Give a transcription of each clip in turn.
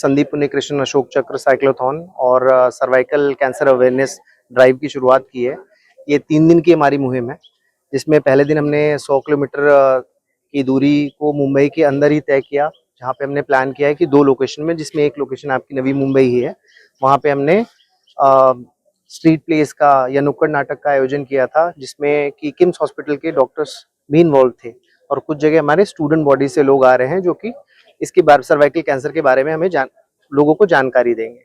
संदीप पुण्यकृष्ण अशोक चक्र साइक्लोथॉन और cervical cancer awareness drive की शुरुआत की है। ये 3 दिन की हमारी मुहिम है, जिसमें पहले दिन हमने 100 किलोमीटर की दूरी को मुंबई के अंदर ही तय किया, जहाँ पे हमने प्लान किया है कि 2 लोकेशन में, जिसमें एक लोकेशन आपकी नवी मुंबई ही है, वहाँ पे हमने स्ट्रीट प्लेस का या नुक्कड़ नाटक का आयोजन किया था, जिसमें कि किम्स हॉस्पिटल के डॉक्टर्स भी इन्वॉल्व थे और कुछ जगह हमारे स्टूडेंट बॉडी से लोग आ रहे हैं जो कि इसके बारे सर्वाइकल कैंसर के बारे में हमें लोगों को जानकारी देंगे।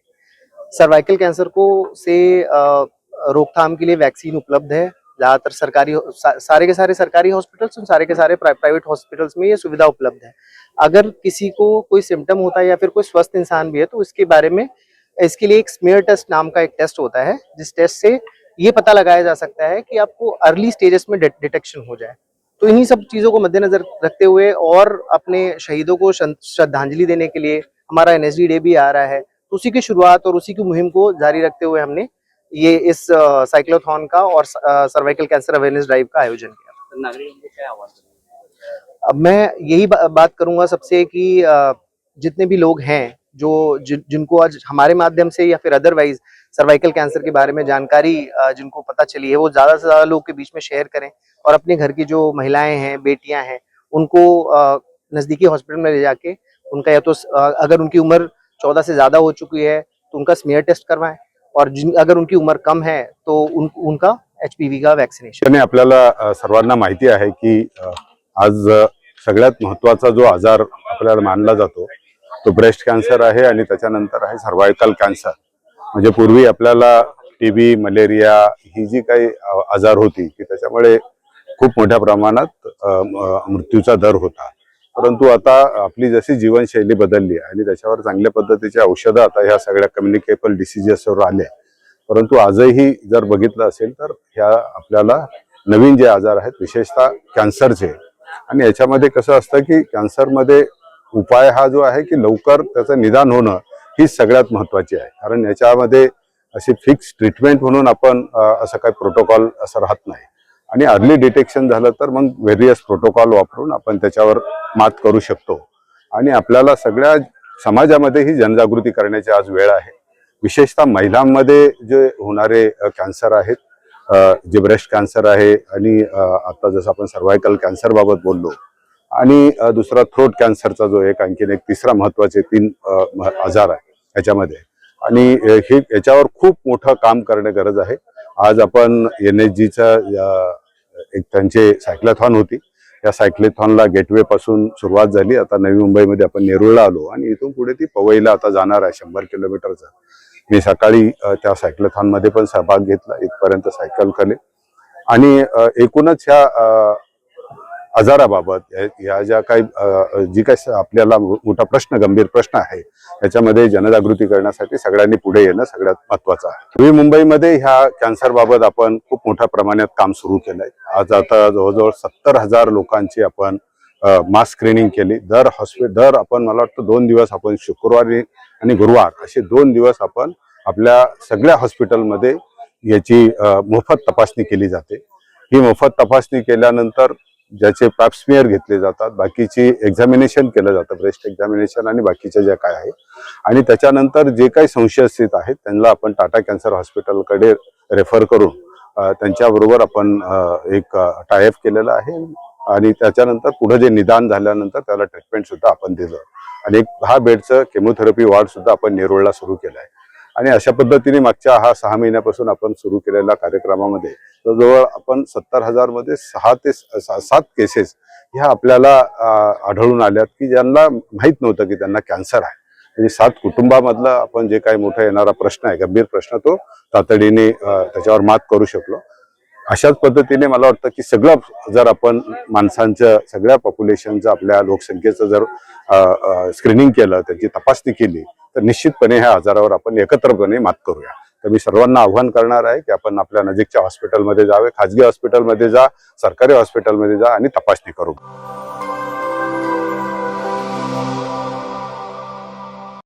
सर्वाइकल कैंसर को से रोकथाम के लिए वैक्सीन उपलब्ध है। ज़्यादातर सारे के सारे सरकारी हॉस्पिटल्स और सारे के सारे प्राइवेट हॉस्पिटल्स में ये सुविधा उपलब्ध है। अगर किसी को कोई सिम्टम होता है या फिर कोई स्वस्थ इंसान भी है, तो इसके बारे में इसके लिए एक स्मीयर टेस्ट नाम का एक टेस्ट होता है, जिस टेस्ट से ये पता लगाया जा सकता है कि आपको अर्ली स्टेजेस में डिटेक्शन हो जाए। तो इन्हीं सब चीज़ों को मद्देनजर रखते हुए और अपने शहीदों को श्रद्धांजलि देने के लिए हमारा NSD डे भी आ रहा है, तो उसी की शुरुआत और उसी की मुहिम को जारी रखते हुए हमने ये इस साइक्लोथॉन का और सर्वाइकल कैंसर अवेयरनेस ड्राइव का आयोजन किया। नागरिकों को क्या आह्वान करेंगे? अब मैं यही बात करूंगा सबसे कि जितने भी लोग हैं जिनको आज हमारे माध्यम से या फिर अदरवाइज सर्वाइकल कैंसर के बारे में जानकारी जिनको पता चली है, वो ज्यादा से ज्यादा लोग के बीच में शेयर करें और अपने घर की जो महिलाएं हैं, बेटियां हैं, उनको नजदीकी हॉस्पिटल में ले जाके उनका या तो अगर उनकी उम्र 14 से ज्यादा हो चुकी है तो उनका स्मीयर टेस्ट करवाएं, और अगर उनकी उम्र कम है तो उनका HPV का वॅक्सिनेशन। आपल्याला सर्वांना माहिती आहे की आज सगळ्यात महत्त्वाचा जो आजार आपल्याला मानला जातो तो ब्रेस्ट कॅन्सर आहे आणि त्याच्यानंतर आहे सर्वाइकल कॅन्सर। म्हणजे पूर्वी आपल्याला TB, मलेरिया ही जी काही आजार होती की त्याच्यामुळे खूप मोठ्या प्रमाणात मृत्यूचा दर होता, परंतु आता आपली जशी जीवनशैली बदलली आणि त्याच्यावर चांगल्या पद्धतीचे औषधं आता ह्या सगळ्या कम्युनिकेबल डिसीजेसवर आले, परंतु आजही जर बघितलं असेल तर ह्या आपल्याला नवीन जे आजार आहेत विशेषतः कॅन्सरचे, आणि याच्यामध्ये कसं असतं की कॅन्सरमध्ये उपाय हा जो आहे की लवकर त्याचं निदान होणं ही सगळ्यात महत्त्वाची आहे। कारण याच्यामध्ये अशी फिक्स ट्रीटमेंट म्हणून आपण असं काही प्रोटोकॉल असं राहत नाही, आणि अर्ली डिटेक्शन झालं तर मग व्हेरियस प्रोटोकॉल वापरून आपण त्याच्यावर मात करू शकतो। आणि आपल्याला सगळ्या समाजामध्ये ही जनजागृती करण्याची आज वेळ आहे। विशेषतः महिलांमध्ये जे होणारे कॅन्सर आहेत, जे ब्रेस्ट कॅन्सर आहे आणि आता जसं आपण सर्वाइकल कॅन्सर बाबत बोललो, आणि दुसरा थ्रोट कॅन्सरचा जो एक आणखीन एक तिसरा महत्त्वाचे 3 आजार आहे याच्यामध्ये, आणि हे याच्यावर खूप मोठं काम करणे गरज आहे। आज आपण NSGचा एक त्यांचे सायक्लोथॉन होती, या सायक्लोथॉनला गेटवे पासून सुरुवात झाली। आता नवी मुंबईमध्ये आपण नेरूळला आलो आणि इथून पुढे ती पवईला आता जाणार आहे 100 किलोमीटरचा। मी सकाळी त्या सायक्लोथॉन मध्ये पण सहभाग घेतला, इथपर्यंत सायकल केले, आणि एकूणच ह्या आजाराबाबत या ज्या काही जी काही आपल्याला मोठा प्रश्न, गंभीर प्रश्न आहे, त्याच्यामध्ये जनजागृती करण्यासाठी सगळ्यांनी पुढे येणं सगळ्यात महत्त्वाचं आहे। नवी मुंबईमध्ये ह्या कॅन्सर बाबत आपण खूप मोठ्या प्रमाणात काम सुरू केलंय। आज आता जवळजवळ 70,000 लोकांची आपण मास स्क्रीनिंग केली। दर आपण मला वाटतं 2 दिवस आपण शुक्रवारी आणि गुरुवार असे 2 दिवस आपण आपल्या सगळ्या हॉस्पिटलमध्ये याची मोफत तपासणी केली जाते। ही मोफत तपासणी केल्यानंतर ज्याचे पॅप स्मिअर घेतले जातात, बाकीची एक्झामिनेशन केलं जातं, ब्रेस्ट एक्झामिनेशन आणि बाकीचे जे काय आहे, आणि त्याच्यानंतर जे काही संशयित आहेत त्यांना आपण टाटा कॅन्सर हॉस्पिटलकडे रेफर करून त्यांच्याबरोबर आपण एक टायअप केलेला आहे, आणि त्याच्यानंतर पुढे जे निदान झाल्यानंतर त्याला ट्रीटमेंट सुद्धा आपण दिलं, आणि एक 10 बेडचं केमोथेरपी वॉर्ड सुद्धा आपण नेरूळला सुरू केलं आहे। आणि अशा पद्धतीने मागच्या 6 महिन्यापासून आपण सुरू केलेल्या कार्यक्रमामध्ये जवळ आपण 70,000 मध्ये 6 ते 7 केसेस ह्या आपल्याला आढळून आल्यात की ज्यांना माहित नव्हतं की त्यांना कॅन्सर आहे। म्हणजे 7 कुटुंबामधला आपण जे काही मोठा येणारा प्रश्न आहे, गंभीर प्रश्न, तो तातडीने त्याच्यावर मात करू शकलो। अशाच पद्धतीने मला वाटतं की सगळं जर आपण माणसांचं, सगळ्या पॉप्युलेशनचं, आपल्या लोकसंख्येचं जर स्क्रीनिंग केलं, त्याची तपासणी केली, तर निश्चितपणे ह्या आजारावर आपण एकत्रपणे मात करूया। तर मी सर्वांना आव्हान करणार आहे की आपण आपल्या नजीकच्या हॉस्पिटलमध्ये जावे, खाजगी हॉस्पिटलमध्ये जा, सरकारी हॉस्पिटलमध्ये जा आणि तपासणी करू।